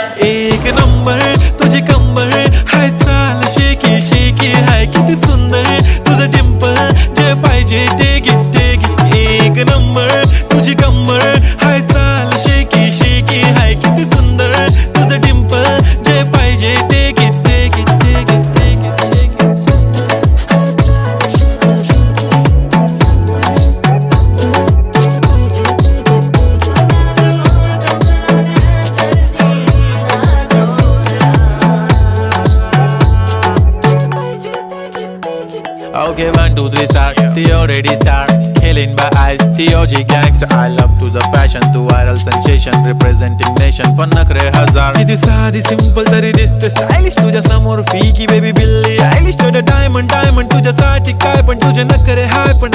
एक नंबर तुझी कंबर हाय, चाल शेकी शेकी हाय, किती सुंदर तुझं डिंपल, जे पाहिजे ते घे ते घे. एक नंबर तुझी कंबर हाय, चाल शेकी शेकी हाय, किती सुंदर तुझं डिंपल, जे पाहिजे ते घे ते घे ते घे ते घे. Okay, 1, 2, 3 start. The already start. Killing by eyes. The OG gangster. I love to the passion, to viral sensation, representing nation. पण नखरे हजार. किती साधी simple तरी दिसते stylish तुझ्या समोर. फीकी baby बिल्ली. Stylish to the diamond, diamond तुझ्यासाठी काय पण तुझे नखरे हाय पण